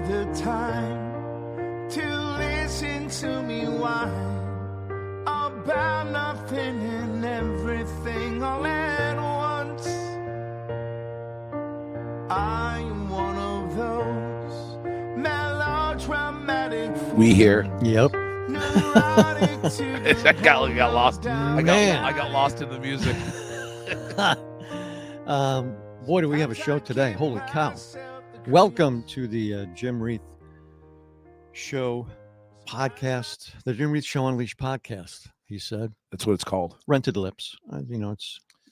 got the time to listen to me whine about nothing and everything all at once. I am one of those melodramatic Reeher. Yep. That guy got lost. I got lost in the music. Boy, do we have a show today. Holy cow. Welcome to the Jim Reith Show podcast, the Jim Reith Show Unleashed podcast, he said. That's what it's called. Rented lips.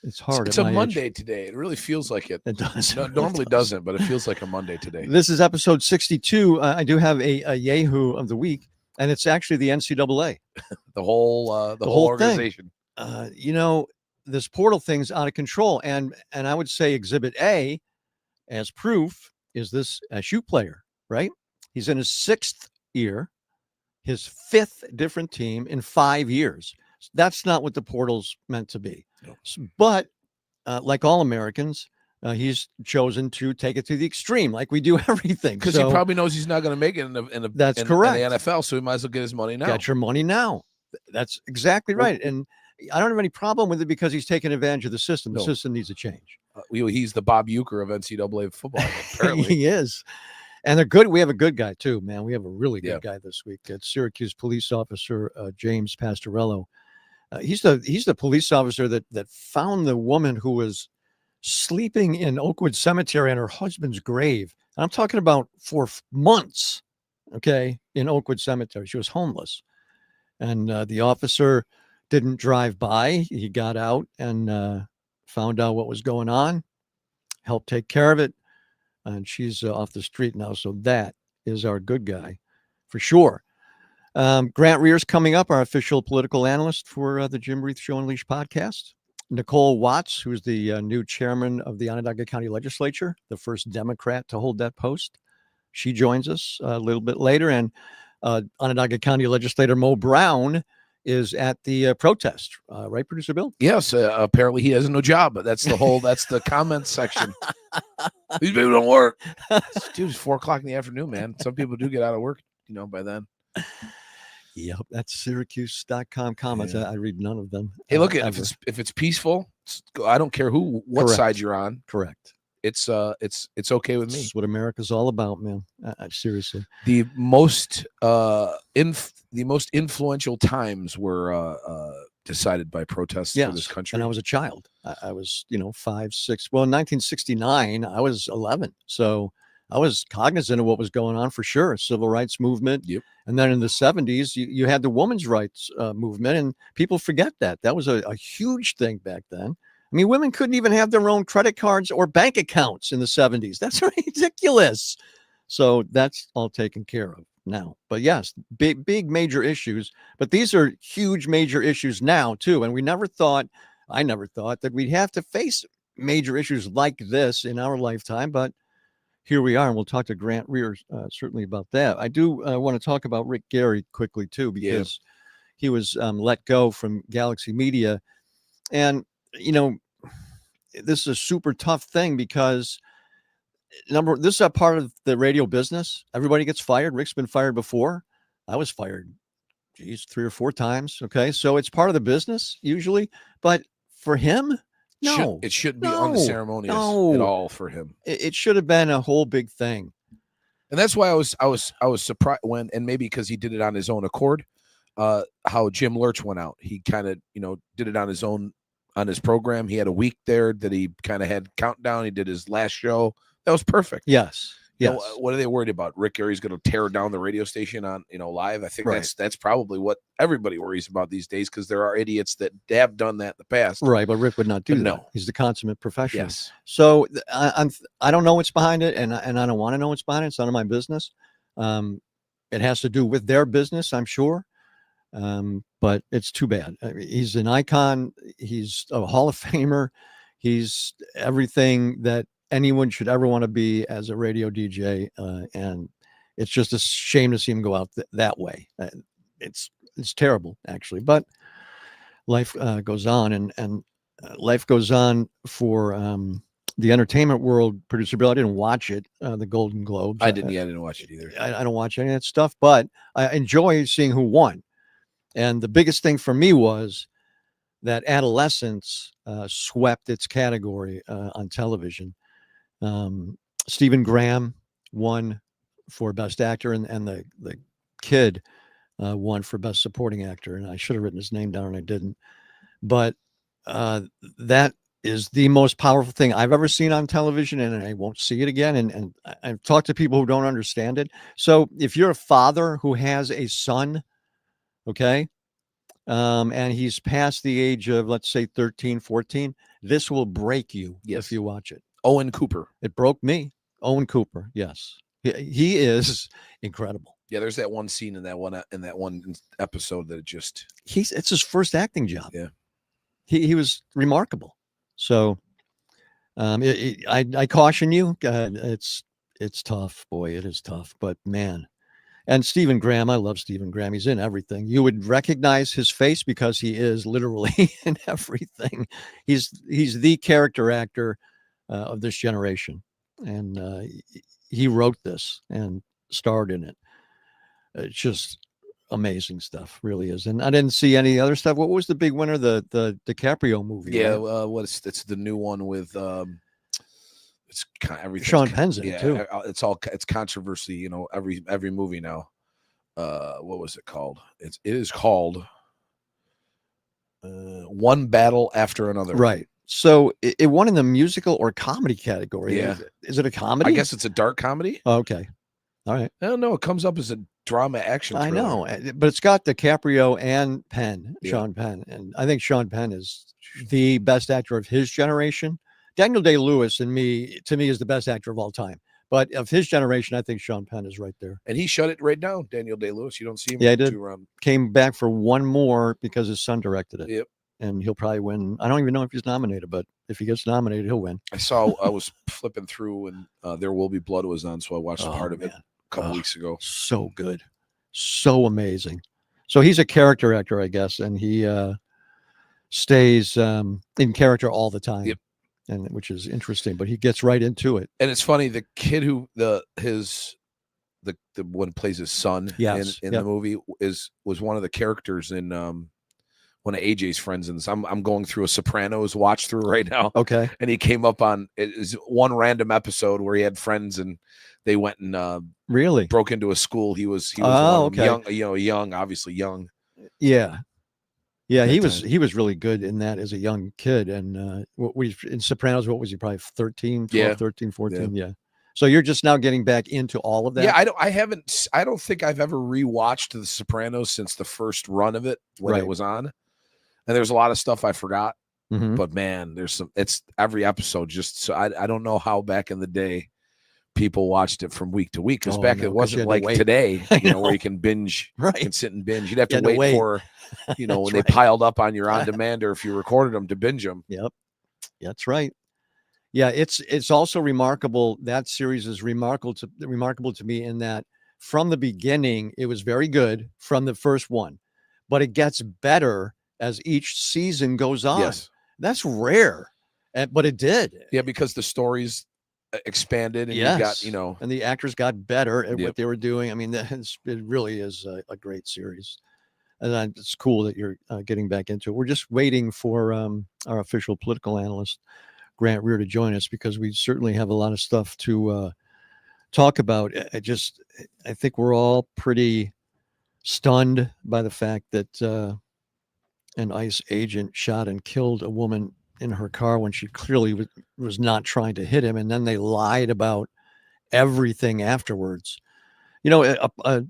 It's hard. It's a Monday today. It really feels like it. It does. No, normally doesn't, but it feels like a Monday today. This is episode 62. I do have a Yahoo of the week, and it's actually the NCAA. the whole organization. This portal thing's out of control, and I would say Exhibit A, as proof, is this SU player, right? He's in his 6th year, his 5th different team in 5 years. That's not what the portal's meant to be. No. But like all Americans, he's chosen to take it to the extreme, like we do everything. Because he probably knows he's not going to make it in the NFL, so he might as well get his money now. Get your money now. That's exactly right. And I don't have any problem with it because he's taking advantage of the system. The system needs a change. He's the Bob Uecker of NCAA football, apparently. He is. And they're good. We have a good guy, too, man. We have a really good guy this week. It's Syracuse police officer James Pastorello. He's the police officer that found the woman who was sleeping in Oakwood Cemetery on her husband's grave. And I'm talking about for months, in Oakwood Cemetery. She was homeless. And the officer didn't drive by. He got out and found out what was going on, helped take care of it. And she's off the street now. So that is our good guy for sure. Grant Reeher's coming up, our official political analyst for the Jim Reith Show Unleashed podcast. Nicole Watts, who's the new chairman of the Onondaga County Legislature, the first Democrat to hold that post. She joins us a little bit later. And Onondaga County Legislator Mo Brown is at the protest, right, Producer Bill? Yes, apparently he has no job, but that's the comments section. These people don't work. Dude, it's 4:00 in the afternoon, man. Some people do get out of work, by then. Yep, that's Syracuse.com comments. Yeah. I read none of them. Hey, look, if it's peaceful, I don't care what side you're on. Correct. It's okay with me. That's what America's all about, man. Seriously. The most influential times were decided by protests for this country. And I was a child. I was, 5, 6. Well, in 1969, I was 11. So I was cognizant of what was going on for sure. Civil rights movement. Yep. And then in the 70s, you had the women's rights movement, and people forget that. That was a huge thing back then. I mean, women couldn't even have their own credit cards or bank accounts in the 70s. That's ridiculous. So that's all taken care of now. But yes, big major issues. But these are huge major issues now, too. And I never thought that we'd have to face major issues like this in our lifetime. But here we are, and we'll talk to Grant Reeher certainly about that. I do want to talk about Rick Gary quickly, too, because he was let go from Galaxy Media. And this is a super tough thing because this is a part of the radio business. Everybody gets fired. Rick's been fired before. I was fired, 3 or 4 times. Okay. So it's part of the business usually, but for him, no, it shouldn't be unceremonious at all for him. It should have been a whole big thing. And that's why I was surprised and maybe because he did it on his own accord, how Jim Lurch went out. He kind of, did it on his own. On his program, he had a week there that he kind of had countdown. He did his last show. That was perfect. Yes. What are they worried about? Rick Gary's going to tear down the radio station on, live. I think that's probably what everybody worries about these days because there are idiots that have done that in the past. Right, but Rick would not do that. No, he's the consummate professional. Yes. So I don't know what's behind it, and I don't want to know what's behind it. It's none of my business. It has to do with their business, I'm sure. But it's too bad. I mean, he's an icon. He's a Hall of Famer. He's everything that anyone should ever want to be as a radio DJ. And it's just a shame to see him go out that way. It's terrible, actually. But life goes on, and life goes on for the entertainment world, producer Bill, I didn't watch it, the Golden Globes. I didn't watch it either. I don't watch any of that stuff, but I enjoy seeing who won. And the biggest thing for me was that Adolescence swept its category on television. Stephen Graham won for Best Actor, and the kid won for Best Supporting Actor. And I should have written his name down, and I didn't. But that is the most powerful thing I've ever seen on television, and I won't see it again. And I've talked to people who don't understand it. So if you're a father who has a son, okay, and he's past the age of, let's say, 13, 14, this will break you if you watch it. Owen Cooper. It broke me. Owen Cooper, yes. He is incredible. Yeah, there's that one scene in that one episode that it's his first acting job. Yeah. He was remarkable. So I caution you, it's tough, boy, it is tough, but man. And Stephen Graham, I love Stephen Graham. He's in everything. You would recognize his face because he is literally in everything. He's the character actor of this generation. And he wrote this and starred in it. It's just amazing stuff, really is. And I didn't see any other stuff. What was the big winner? The DiCaprio movie? Yeah, right? It's the new one with it's kind of everything. Sean Penn's in it too. It's controversy, you know, every movie now. What was it called? It is called One Battle After Another. Right. So it won in the musical or comedy category. Yeah. Is it a comedy? I guess it's a dark comedy. Oh, okay. All right. I don't know. It comes up as a drama action thriller. I know, but it's got DiCaprio and Penn, Yeah. Sean Penn. And I think Sean Penn is the best actor of his generation. Daniel Day-Lewis to me is the best actor of all time. But of his generation, I think Sean Penn is right there. And he shut it right down, Daniel Day-Lewis. You don't see him. Yeah, he did. Came back for one more because his son directed it. Yep. And he'll probably win. I don't even know if he's nominated, but if he gets nominated, he'll win. I was flipping through, and There Will Be Blood was on, so I watched a part of it a couple weeks ago. So good. So amazing. So he's a character actor, I guess, and he stays in character all the time. Yep. And which is interesting, but he gets right into it. And it's funny, the kid who the one plays his son in the movie was one of the characters in one of AJ's friends in this. I'm going through a Sopranos watch through right now. Okay. And he came up on it is one random episode where he had friends and they went and really broke into a school. He was okay. young, obviously young. Yeah. Yeah, he was really good in that as a young kid. And in Sopranos, what was he, probably 13, 12, 13, 14? Yeah. So you're just now getting back into all of that? Yeah, I don't think I've ever rewatched The Sopranos since the first run of it when it was on. And there's a lot of stuff I forgot. Mm-hmm. But man, it's every episode just so I don't know how back in the day people watched it from week to week, because it wasn't like today, where you can binge, right? You can sit and binge. You'd have to wait for, when they piled up on your on demand, or if you recorded them to binge them. Yep, that's right. Yeah, it's also remarkable. That series is remarkable to me in that from the beginning it was very good from the first one, but it gets better as each season goes on. Yes, that's rare, but it did. Yeah, because the stories expanded, and you got and the actors got better at what they were doing. I mean, it really is a great series, and it's cool that you're getting back into it. We're just waiting for our official political analyst Grant Reeher to join us, because we certainly have a lot of stuff to talk about. I think we're all pretty stunned by the fact that an ICE agent shot and killed a woman in her car when she clearly was not trying to hit him. And then they lied about everything afterwards. A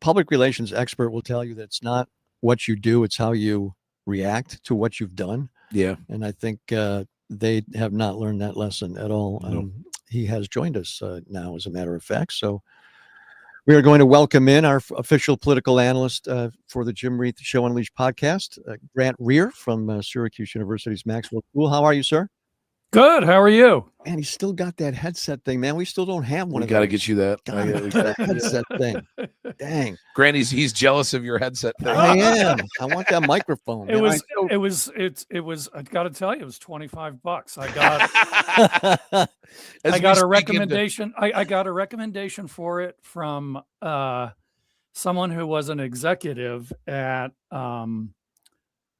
public relations expert will tell you that it's not what you do, it's how you react to what you've done. Yeah. And I think they have not learned that lesson at all. No. He has joined us now, as a matter of fact. So we are going to welcome in our official political analyst for the Jim Reith Show Unleashed podcast, Grant Reeher from Syracuse University's Maxwell School. How are you, sir? Good. How are you? Man, he's still got that headset thing, man. We still don't have one. We got to get you that. That headset thing. Dang. Granny's, he's jealous of your headset thing. I am. I want that microphone. It was. I got to tell you, it was $25. I got a recommendation. I got a recommendation for it from someone who was an executive at I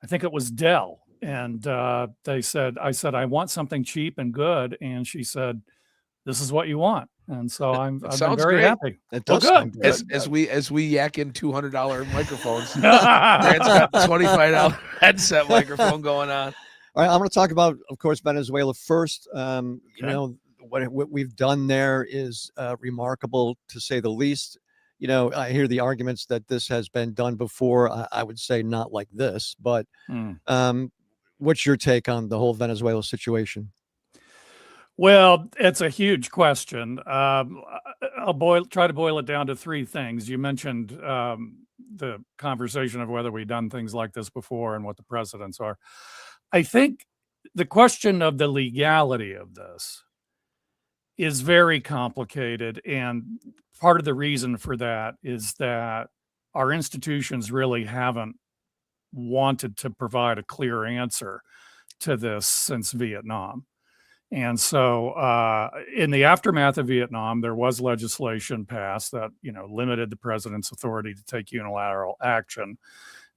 think it was Dell. And I said, I want something cheap and good. And she said, this is what you want. And so I've been very happy. It does sound good. As we yak in $200 microphones, Grant's got the $25 headset microphone going on. All right, I'm going to talk about, of course, Venezuela first. You know, what we've done there is remarkable, to say the least. You know, I hear the arguments that this has been done before. I would say not like this, but what's your take on the whole Venezuela situation? Well, it's a huge question. I'll try to boil it down to three things. You mentioned the conversation of whether we've done things like this before and what the precedents are. I think the question of the legality of this is very complicated. And part of the reason for that is that our institutions really haven't wanted to provide a clear answer to this since Vietnam. And so in the aftermath of Vietnam, there was legislation passed that, you know, limited the president's authority to take unilateral action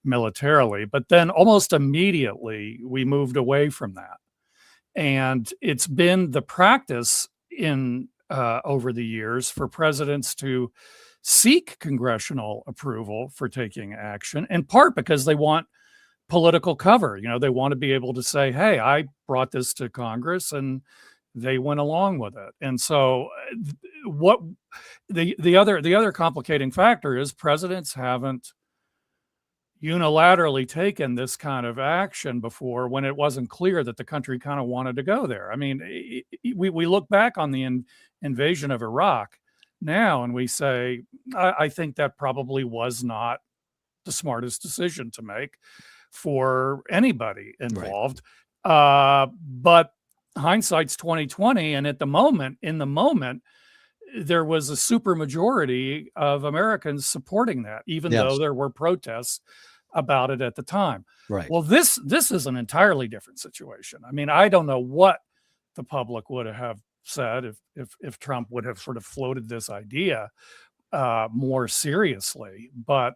militarily. But then almost immediately we moved away from that. And it's been the practice in over the years for presidents to seek congressional approval for taking action, in part because they want political cover. You know, they want to be able to say, hey, I brought this to Congress and they went along with it. And so what the other complicating factor is presidents haven't unilaterally taken this kind of action before when it wasn't clear that the country kind of wanted to go there. I mean, we look back on the invasion of Iraq now and we say, I think that probably was not the smartest decision to make for anybody involved. Right. But hindsight's 2020. And in the moment, there was a super majority of Americans supporting that, even though there were protests about it at the time. Right. Well, this is an entirely different situation. I mean, I don't know what the public would have said if Trump would have sort of floated this idea more seriously. But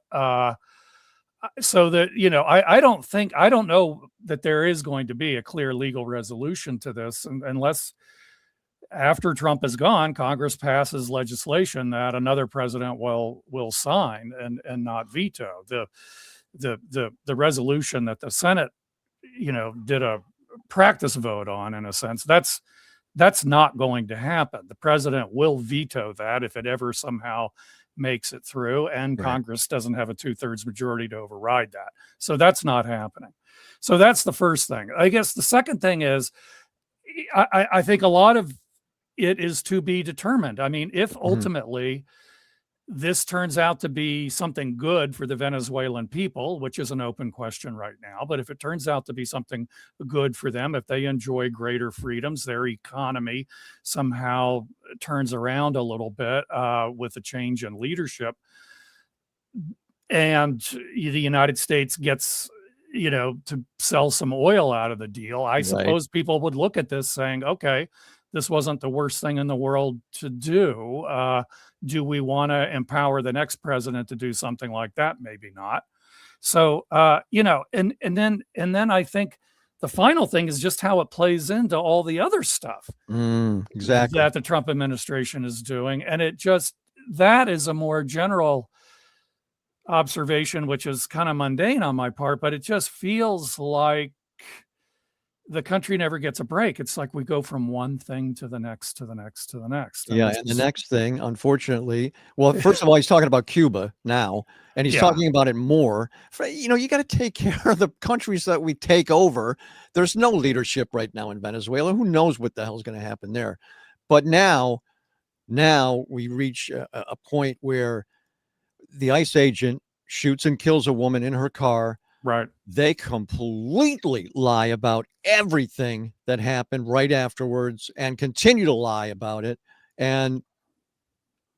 so that, you know, I don't know that there is going to be a clear legal resolution to this unless after Trump is gone, Congress passes legislation that another president will sign and not veto. The resolution that the Senate, you know, did a practice vote on, in a sense, that's not going to happen. The president will veto that if it ever somehow makes it through, and Congress doesn't have a 2/3 majority to override that. So that's not happening. So that's the first thing. I guess the second thing is, I think a lot of it is to be determined. I mean, if ultimately this turns out to be something good for the Venezuelan people, which is an open question right now, but if it turns out to be something good for them, if they enjoy greater freedoms, their economy somehow turns around a little bit with a change in leadership, and the United States gets, you know, to sell some oil out of the deal, I suppose people would look at this saying, okay, this wasn't the worst thing in the world to do. Do we want to empower the next president to do something like that? Maybe not. So, you know, and then I think the final thing is just how it plays into all the other stuff exactly that the Trump administration is doing. And that is a more general observation, which is kind of mundane on my part, but it just feels like the country never gets a break. It's like we go from one thing to the next, to the next, to the next. And the next thing, unfortunately, well, first of all, he's talking about Cuba now, and he's talking about it more. You know, you got to take care of the countries that we take over. There's no leadership right now in Venezuela. Who knows what the hell is going to happen there? But now we reach a point where the ICE agent shoots and kills a woman in her car. Right. They completely lie about everything that happened right afterwards and continue to lie about it. And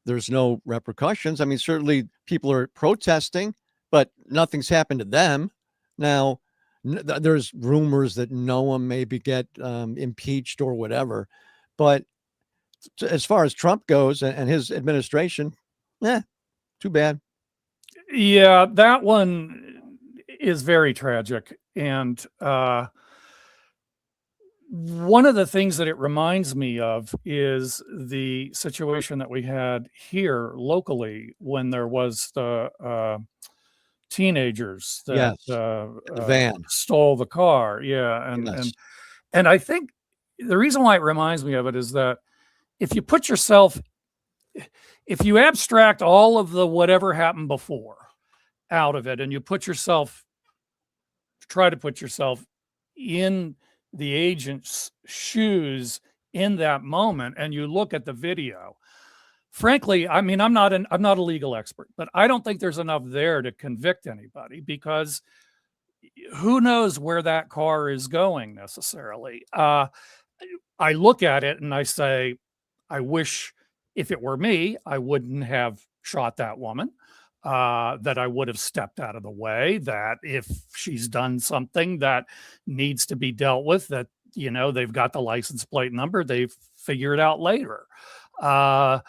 there's no repercussions. I mean, certainly people are protesting, but nothing's happened to them. Now, there's rumors that Noah maybe get impeached or whatever. But as far as Trump goes and his administration, too bad. Yeah, that one is very tragic. And one of the things that it reminds me of is the situation that we had here locally when there was the teenagers that The van. stole the car. Yeah. Yes. And I think the reason why it reminds me of it is that if you put yourself, if you abstract all of the whatever happened before out of it, and you try to put yourself in the agent's shoes in that moment, and you look at the video, frankly, I mean, I'm not a legal expert, but I don't think there's enough there to convict anybody, because who knows where that car is going necessarily. I look at it and I say, I wish if it were me, I wouldn't have shot that woman. That I would have stepped out of the way, that if she's done something that needs to be dealt with, that, you know, they've got the license plate number, they figure it out later. But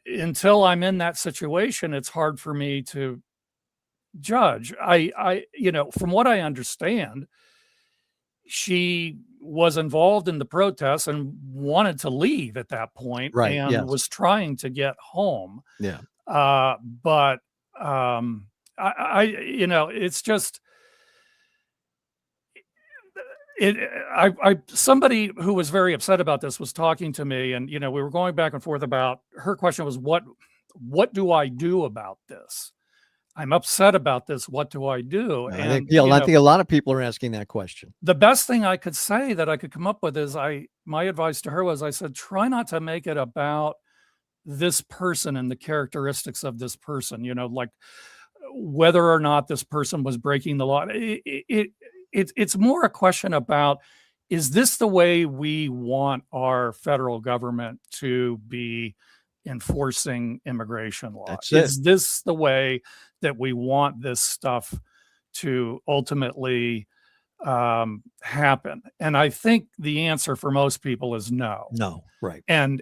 until I'm in that situation, it's hard for me to judge. I you know, from what I understand, she was involved in the protests and wanted to leave at that point, Right, and yes. was trying to get home. Yeah. But you know, it's just, somebody who was very upset about this was talking to me, and, you know, we were going back and forth about, her question was, what do I do about this? I'm upset about this. What do I do? I And think a lot of people are asking that question. the best thing I could say that I could come up with is, my advice to her was, I said, try not to make it about this person and the characteristics of this person, you know, like whether or not this person was breaking the law. It's more a question about, is this the way we want our federal government to be enforcing immigration law? That's it. Is this the way that we want this stuff to ultimately happen? And I think the answer for most people is no. No, right. And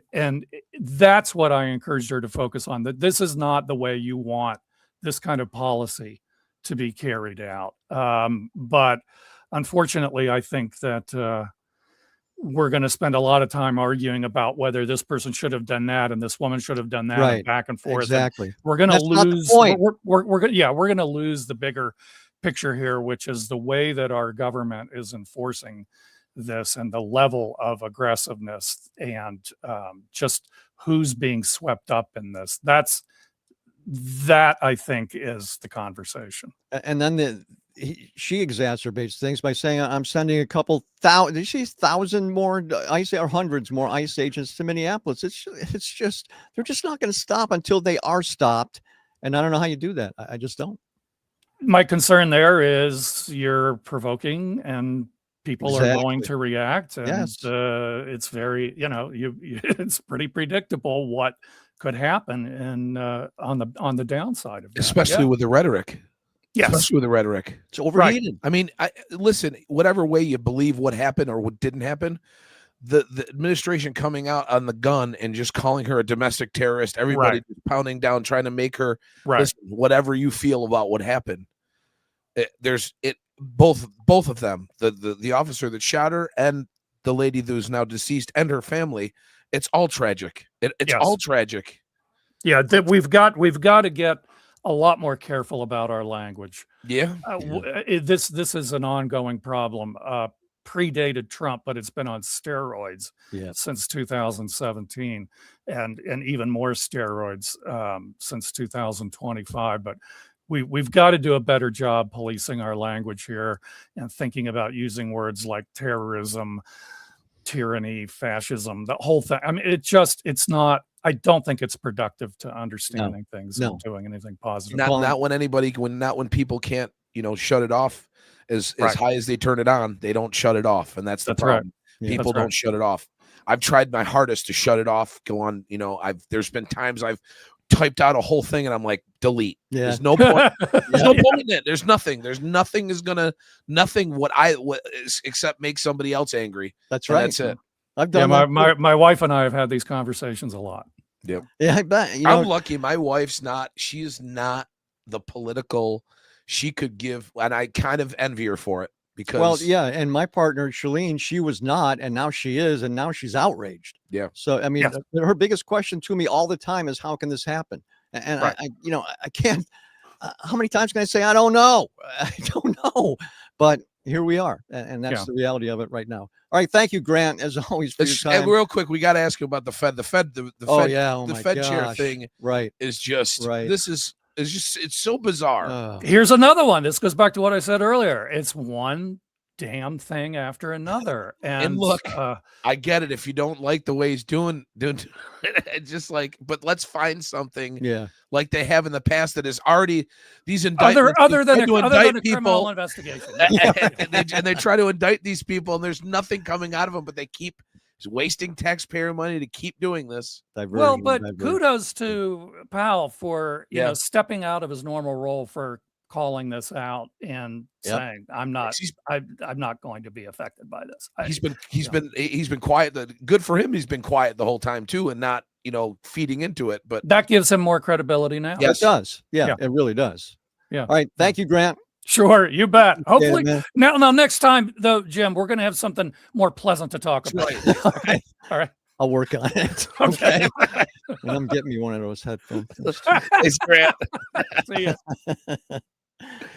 that's what I encouraged her to focus on, that this is not the way you want this kind of policy to be carried out. But unfortunately, I think that we're going to spend a lot of time arguing about whether this person should have done that and this woman should have done that, Right. and back and forth. Exactly. And we're going to That's not the lose. point. We're going to lose the bigger picture here, which is the way that our government is enforcing this, and the level of aggressiveness, and just who's being swept up in this. That I think is the conversation. And then she exacerbates things by saying, I'm sending a couple thousand, did she say 1,000 more ICE, or hundreds more ICE agents to Minneapolis? It's just, they're just not going to stop until they are stopped. And I don't know how you do that. I just don't. My concern there is you're provoking, and people are going to react. And Yes. It's very, you know, it's pretty predictable what could happen, and on the downside of that. Especially with the rhetoric. Yes. Especially with the rhetoric. It's overheated. I mean, listen, whatever way you believe what happened or what didn't happen, the administration coming out on the gun and just calling her a domestic terrorist, everybody just pounding down, trying to make her, listen, whatever you feel about what happened. Both of them, the officer that shot her and the lady who's now deceased and her family, it's all tragic. It's all tragic. Yeah, that we've got to get a lot more careful about our language. Yeah. This is an ongoing problem. Predated Trump, but it's been on steroids since 2017, and even more steroids since 2025. But we've got to do a better job policing our language here, and thinking about using words like terrorism, tyranny, fascism, the whole thing. I mean, it's not, I don't think it's productive to understanding things and doing anything positive. Not when people can't shut it off as high as they turn it on. They don't shut it off, and that's the problem. Yeah, People don't shut it off. I've tried my hardest to shut it off. Go on, there's been times I've typed out a whole thing and I'm like, delete. Yeah. There's no point. There's no point in it. There's nothing. Except make somebody else angry. That's right. That's it. I've done my wife and I have had these conversations a lot. Yep. Yeah, I bet. I'm lucky. My wife's she is not the political she could give, and I kind of envy her for it. Because and my partner Shalene, she was not, and now she is, and now she's outraged. Yeah. So I mean, her biggest question to me all the time is, how can this happen? And I can't. How many times can I say I don't know? I don't know. But here we are, and that's the reality of it right now. All right, thank you, Grant, as always for your time. Real quick, we got to ask you about the Fed. The Fed chair thing. Right. Is just this is. It's so bizarre. Here's another one. This goes back to what I said earlier. It's one damn thing after another. And look, I get it. If you don't like the way he's doing just like, but let's find something like they have in the past that is already these indictments. Other than a criminal investigation. and they try to indict these people and there's nothing coming out of them, but they keep wasting taxpayer money to keep doing this. Kudos to Powell for stepping out of his normal role for calling this out and saying, I'm not going to be affected by this. He's been quiet. Good for him. He's been quiet the whole time too, and not feeding into it. But that gives him more credibility now. Yes, it does. Yeah, it really does. Yeah. All right. Thank you, Grant. Sure, you bet. Hopefully, now next time though, Jim, we're going to have something more pleasant to talk about. Right. All right. I'll work on it. Okay. And I'm getting me one of those headphones. It's Grant. See ya.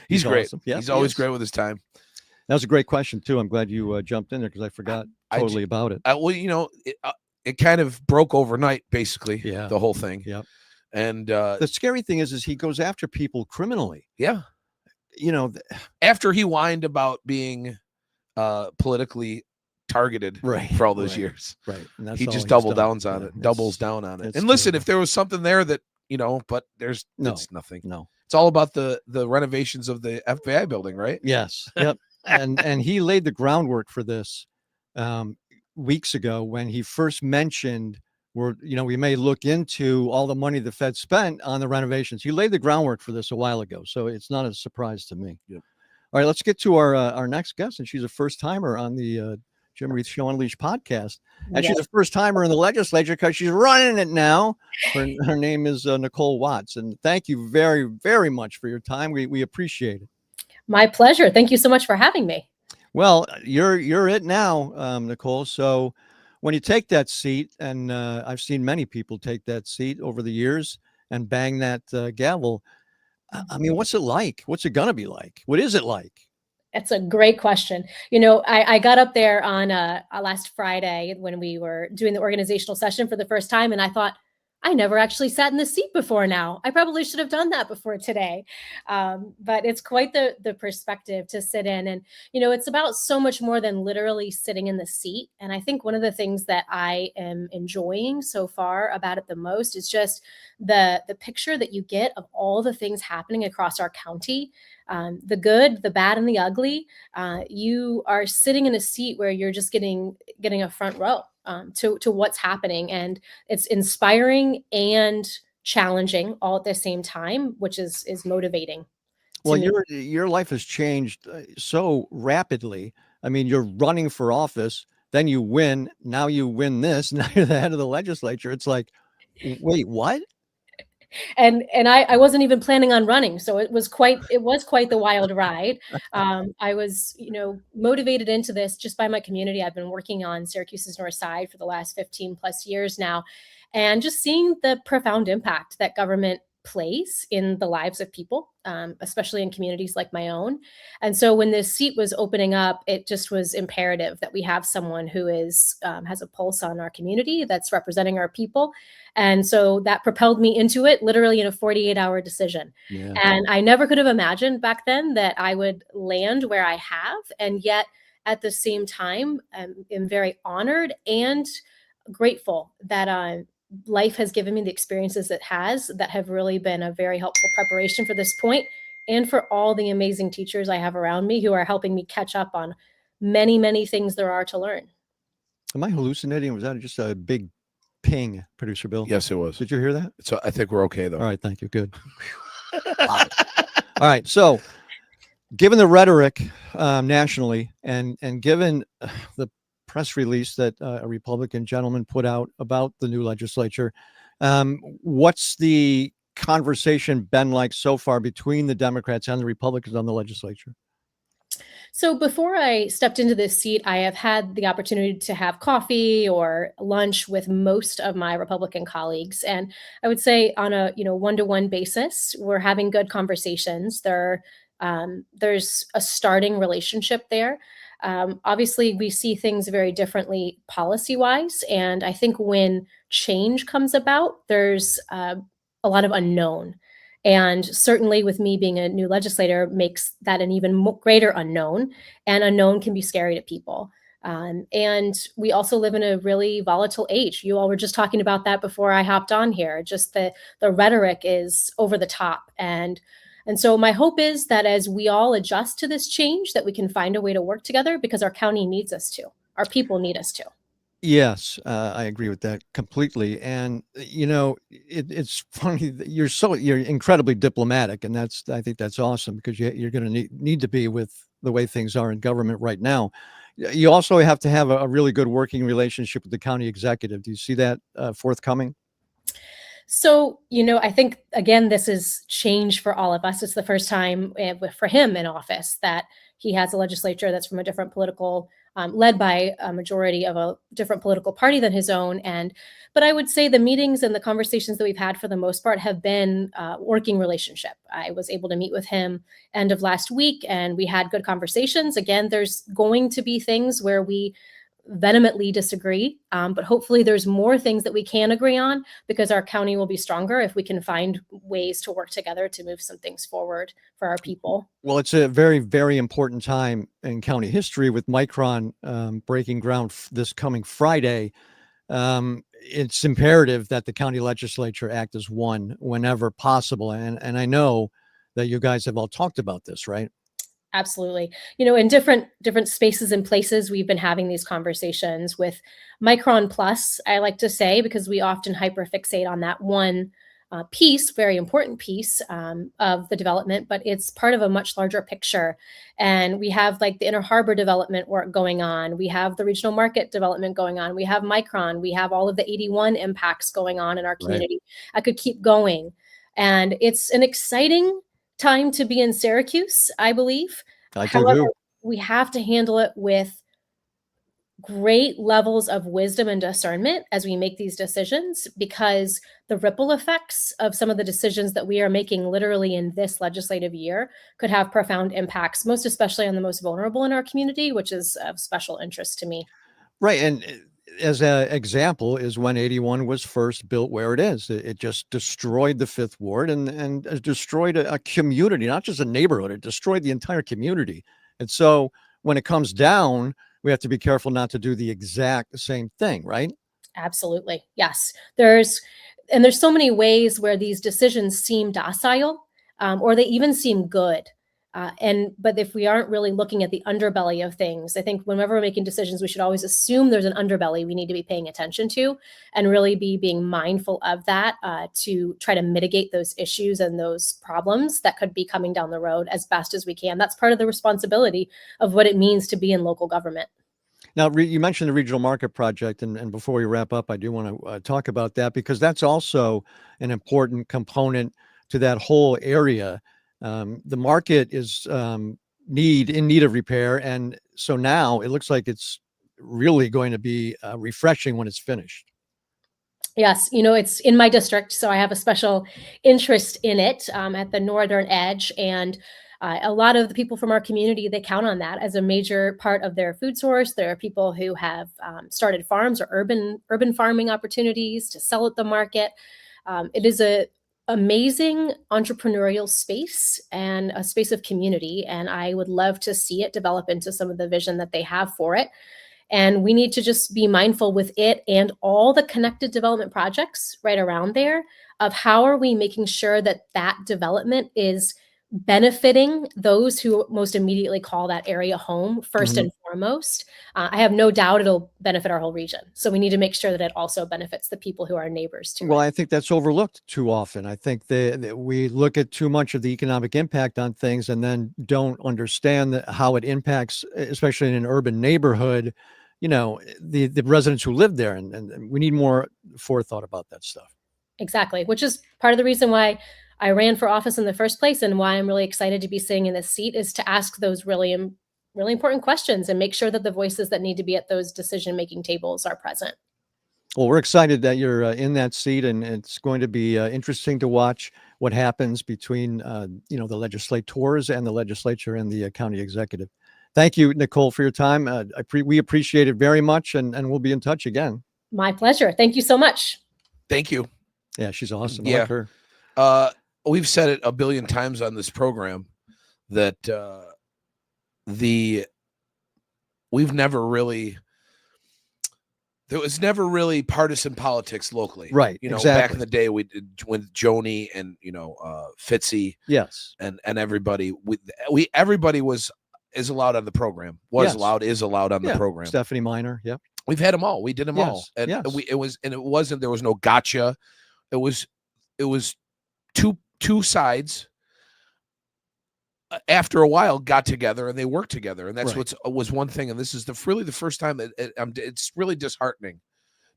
He's great. Awesome. Yep, he's always great with his time. That was a great question too. I'm glad you jumped in there because I forgot totally about it. It kind of broke overnight, basically. Yeah. The whole thing. Yep. And the scary thing is he goes after people criminally. Yeah. After he whined about being politically targeted for all those years. Right. And he just doubles down on it. And listen, if there was something there that, but it's nothing. No. It's all about the renovations of the FBI building, right? Yes. Yep. and he laid the groundwork for this weeks ago when he first mentioned we may look into all the money the Fed spent on the renovations. He laid the groundwork for this a while ago, so it's not a surprise to me. Yep. All right, let's get to our next guest, and she's a first timer on the Jim Reith Show Unleashed podcast, and she's a first timer in the legislature because she's running it now. Her name is Nicole Watts, and thank you very, very much for your time. We appreciate it. My pleasure. Thank you so much for having me. Well, you're it now, Nicole. So when you take that seat, and I've seen many people take that seat over the years and bang that gavel. I mean, what's it like? What's it going to be like? What is it like? It's a great question. I got up there on last Friday when we were doing the organizational session for the first time, and I thought, I never actually sat in the seat before now. I probably should have done that before today. But it's quite the perspective to sit in. And, it's about so much more than literally sitting in the seat. And I think one of the things that I am enjoying so far about it the most is just the picture that you get of all the things happening across our county, the good, the bad, and the ugly. You are sitting in a seat where you're just getting a front row to what's happening, and it's inspiring and challenging all at the same time, which is motivating. Well, your life has changed so rapidly. I mean, you're running for office, then you win. Now you win this. Now you're the head of the legislature. It's like, wait, what? And I wasn't even planning on running. So it was quite the wild ride. I was, motivated into this just by my community. I've been working on Syracuse's North Side for the last 15 plus years now, and just seeing the profound impact that government plays in the lives of people, especially in communities like my own. And so when this seat was opening up, it just was imperative that we have someone who has a pulse on our community, that's representing our people. And so that propelled me into it literally in a 48-hour decision. Yeah. And I never could have imagined back then that I would land where I have. And yet at the same time, I'm very honored and grateful that life has given me the experiences it has that have really been a very helpful preparation for this point. and for all the amazing teachers I have around me who are helping me catch up on many, many things there are to learn. Am I hallucinating? Was that just a big ping, Producer Bill? Yes, it was. Did you hear that? So I think we're okay though. All right, thank you. Good. All right, so given the rhetoric nationally, and given the press release that a Republican gentleman put out about the new legislature, what's the conversation been like so far between the Democrats and the Republicans on the legislature? So before I stepped into this seat, I have had the opportunity to have coffee or lunch with most of my Republican colleagues. And I would say on a one-to-one basis, we're having good conversations. There's a starting relationship there. Obviously, we see things very differently policy-wise. And I think when change comes about, there's a lot of unknown. And certainly with me being a new legislator makes that an even greater unknown, and unknown can be scary to people. And we also live in a really volatile age. You all were just talking about that before I hopped on here. Just the rhetoric is over the top. And so my hope is that as we all adjust to this change, that we can find a way to work together, because our county needs us to. Our people need us to. Yes, I agree with that completely. And it's funny that you're incredibly diplomatic, and I think that's awesome, because you're going to need to be with the way things are in government right now. You also have to have a really good working relationship with the county executive. Do you see that forthcoming? So, I think, again, this is change for all of us. It's the first time for him in office that he has a legislature that's from a different political, led by a majority of a different political party than his own. But I would say the meetings and the conversations that we've had for the most part have been working relationship. I was able to meet with him end of last week, and we had good conversations. Again, there's going to be things where we vehemently disagree, but hopefully there's more things that we can agree on, because our county will be stronger if we can find ways to work together to move some things forward for our people. Well, it's a very, very important time in county history with Micron breaking ground this coming Friday. It's imperative that the county legislature act as one whenever possible. And I know that you guys have all talked about this, right? Absolutely. In different spaces and places, we've been having these conversations with Micron Plus, I like to say, because we often hyperfixate on that one piece, very important piece of the development, but it's part of a much larger picture. And we have like the Inner Harbor development work going on. We have the regional market development going on. We have Micron. We have all of the 81 impacts going on in our community. Right. I could keep going. And it's an exciting time to be in Syracuse, I believe. However, we have to handle it with great levels of wisdom and discernment as we make these decisions, because the ripple effects of some of the decisions that we are making literally in this legislative year could have profound impacts, most especially on the most vulnerable in our community, which is of special interest to me. Right. And as an example is when 81 was first built where it is. It just destroyed the Fifth Ward and destroyed a community, not just a neighborhood. It destroyed the entire community. And so when it comes down, we have to be careful not to do the exact same thing, right? Absolutely. Yes. There's so many ways where these decisions seem docile, or they even seem good. But if we aren't really looking at the underbelly of things, I think whenever we're making decisions, we should always assume there's an underbelly we need to be paying attention to, and really be being mindful of that to try to mitigate those issues and those problems that could be coming down the road as best as we can. That's part of the responsibility of what it means to be in local government. Now, you mentioned the regional market project, and before we wrap up, I do want to talk about that, because that's also an important component to that whole area. The market is in need of repair, and so now it looks like it's really going to be refreshing when it's finished. Yes, it's in my district, so I have a special interest in it at the northern edge, and a lot of the people from our community, they count on that as a major part of their food source. There are people who have started farms or urban farming opportunities to sell at the market. It is a amazing entrepreneurial space and a space of community. And I would love to see it develop into some of the vision that they have for it. And we need to just be mindful with it and all the connected development projects right around there of how are we making sure that that development is benefiting those who most immediately call that area home 1st and foremost. I have no doubt it'll benefit our whole region. So we need to make sure that it also benefits the people who are neighbors to Well, it. I think that's overlooked too often. I think that we look at too much of the economic impact on things and then don't understand how it impacts, especially in an urban neighborhood, the residents who live there. And we need more forethought about that stuff. Exactly, which is part of the reason why I ran for office in the first place and why I'm really excited to be sitting in this seat, is to ask those really important questions and make sure that the voices that need to be at those decision-making tables are present. Well, we're excited that you're in that seat, and it's going to be interesting to watch what happens between, the legislators and the legislature and the county executive. Thank you, Nicole, for your time. We appreciate it very much, and we'll be in touch again. My pleasure. Thank you so much. Thank you. Yeah, she's awesome. I Yeah. like her. We've said it a billion times on this program that there was never really partisan politics locally. Right. Back Exactly. in the day, we did with Joni and Fitzy Yes. and everybody. Everybody is allowed on the program. Yes. Is allowed on the program. Stephanie Miner. Yep. We've had them all. We did them all, and yes. there was no gotcha. It was two sides. After a while, got together and they worked together, and that's Right. was one thing. And this is really the first time it's really disheartening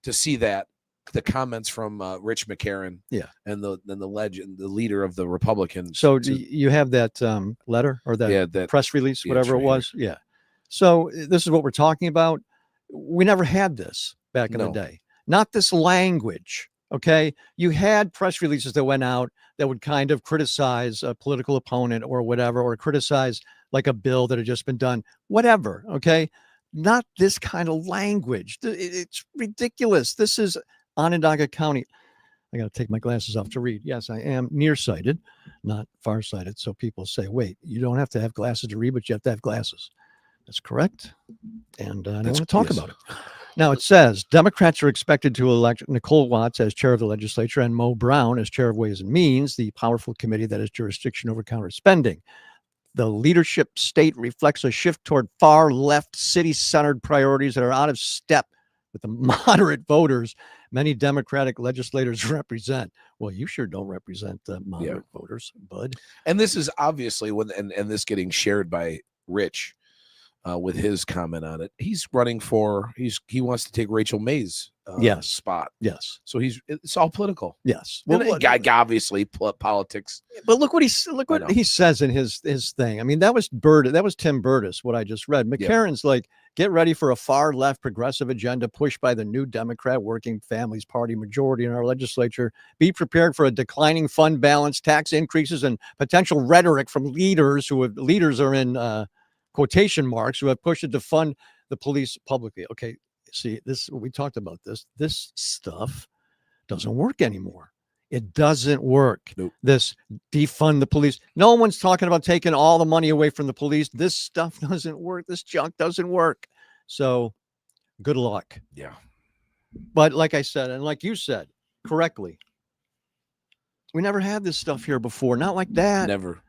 to see that the comments from Rich McCarron, and the legend, the leader of the Republicans. So you have that letter or that press release, whatever it was. Yeah. So this is what we're talking about. We never had this back in the day. Not this language. Okay. You had press releases that went out that would kind of criticize a political opponent or whatever, or criticize like a bill that had just been done, whatever. Okay. Not this kind of language. It's ridiculous. This is Onondaga County. I got to take my glasses off to read. Yes, I am nearsighted, not farsighted. So people say, wait, you don't have to have glasses to read, but you have to have glasses. That's correct. And I want to talk about it. Now, it says Democrats are expected to elect Nicole Watts as chair of the legislature and Mo Brown as chair of Ways and Means, the powerful committee that has jurisdiction over counter spending. The leadership state reflects a shift toward far left city-centered priorities that are out of step with the moderate voters many Democratic legislators represent. Well, you sure don't represent the moderate voters, bud. And this is obviously and this getting shared by Rich. With his comment on it, he's running for he wants to take Rachel May's spot. Yes, so it's all political. Yes, well, guy obviously politics. But look what he says in his thing. I mean, that was Tim Burtis. What I just read. McCarron's like, get ready for a far left progressive agenda pushed by the new Democrat Working Families Party majority in our legislature. Be prepared for a declining fund balance, tax increases, and potential rhetoric from leaders are in quotation marks, who have pushed it to fund the police publicly. Okay, see, we talked about this stuff doesn't work anymore. It doesn't work. Nope. This defund the police. No one's talking about taking all the money away from the police. This stuff doesn't work. This junk doesn't work. So good luck. Yeah. But like I said, and like you said correctly, we never had this stuff here before. Not like that. Never.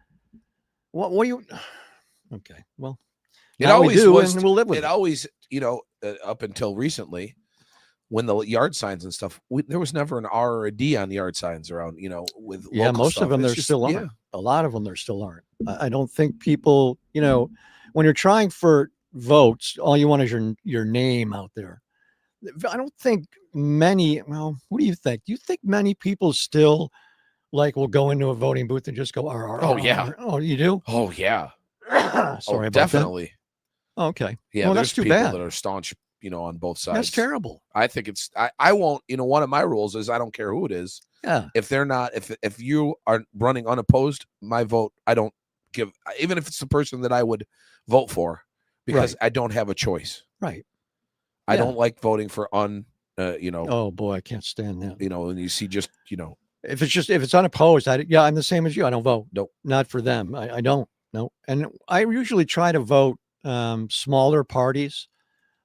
What do you... Okay, well, it always was, and we'll live with it. It always, up until recently, when the yard signs and stuff, there was never an R or a D on the yard signs around, with most stuff. of them there still aren't. Yeah. A lot of them there still aren't. I don't think people, when you're trying for votes, all you want is your name out there. I don't think many. Well, what do you think? Do you think many people still will go into a voting booth and just go R? Oh yeah. Oh, you do? Oh yeah. Sorry about definitely. That. Okay. Yeah, well, there's that's too people bad. that are staunch, on both sides. That's terrible. I think I won't, one of my rules is I don't care who it is. Yeah. If they're not, if you are running unopposed, my vote, I don't give, even if it's the person that I would vote for, because I don't have a choice. Right. I don't like voting for oh boy, I can't stand that. And you see just, if it's unopposed, I'm the same as you. I don't vote. Nope. Not for them. I don't. No. And I usually try to vote smaller parties.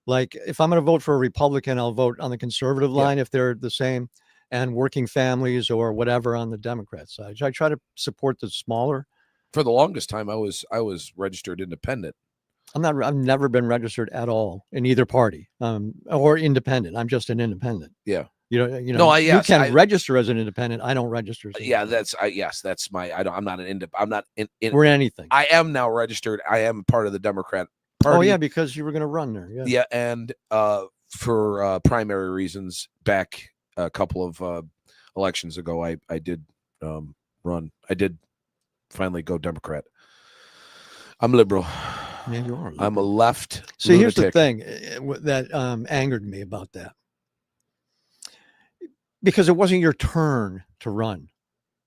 Like if I'm going to vote for a Republican, I'll vote on the conservative line if they're the same, and working families or whatever on the Democrat side. I try to support the smaller For the longest time, I was registered independent. I've never been registered at all in either party, or independent. I'm just an independent. Yeah. You No, you can register as an independent. I don't register. As yeah, that's my. I'm not an I'm not in. We're anything. I am now registered. I am part of the Democrat Party. Oh yeah, because you were going to run there. Yeah. Yeah, and for primary reasons, back a couple of elections ago, I did run. I did finally go Democrat. I'm liberal. Yeah, you are. I'm a left. See, here's the lunatic. thing that angered me about that. Because it wasn't your turn to run.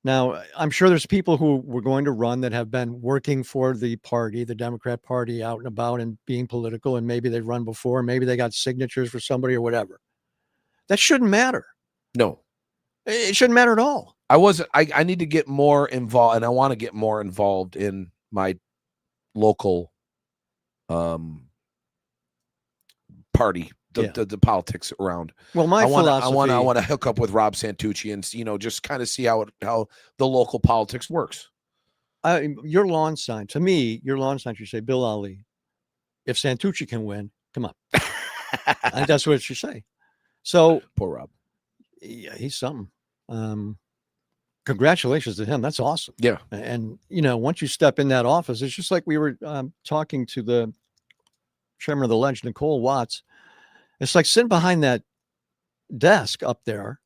Now, I'm sure there's people who were going to run that have been working for the party, the Democrat Party, out and about and being political, and maybe they've run before, maybe they got signatures for somebody or whatever. That shouldn't matter. No. It shouldn't matter at all. I need to get more involved, and I want to get more involved in my local party. The politics around. Well, my philosophy. I want to hook up with Rob Santucci and just kind of see how the local politics works. Your lawn sign, to me, your lawn sign should say Bill Ali. If Santucci can win, come on. I think that's what it should say. So poor Rob. Yeah, he's something. Congratulations to him. That's awesome. Yeah. And once you step in that office, it's just like we were talking to the chairman of the Ledge, Nicole Watts. It's like sitting behind that desk up there.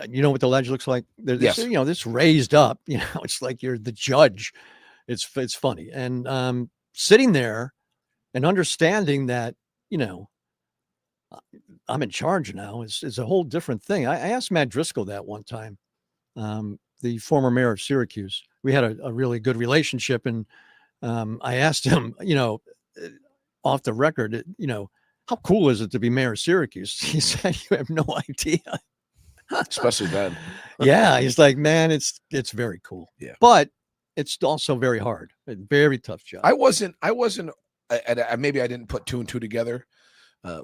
You know what the Ledge looks like? Yes. This raised up. It's like you're the judge. It's funny. And sitting there and understanding that, I'm in charge now is a whole different thing. I asked Matt Driscoll that one time, the former mayor of Syracuse. We had a really good relationship, and I asked him, off the record, how cool is it to be mayor of Syracuse? He said, you have no idea. Especially then. Yeah. He's like, man, it's very cool. Yeah. But it's also very hard. A very tough job. I wasn't, and maybe I didn't put two and two together.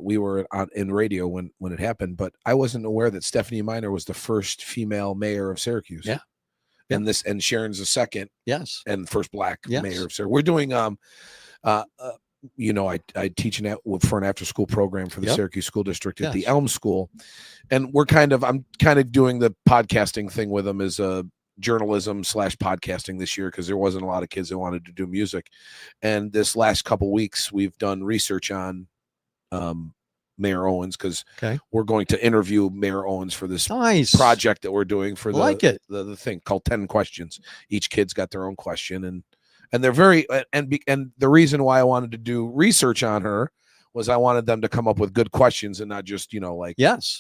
We were in radio when it happened, but I wasn't aware that Stephanie Miner was the first female mayor of Syracuse. Yeah. And Sharon's the second. Yes. And first black mayor of Syracuse. We're doing, I teach for an after school program for the Syracuse School District at the Elm School. And I'm kind of doing the podcasting thing with them as a journalism / podcasting this year, because there wasn't a lot of kids that wanted to do music. And this last couple weeks, we've done research on Mayor Owens, because we're going to interview Mayor Owens for this project that we're doing for the thing called 10 questions. Each kid's got their own question, and they're very and the reason why I wanted to do research on her was I wanted them to come up with good questions and not just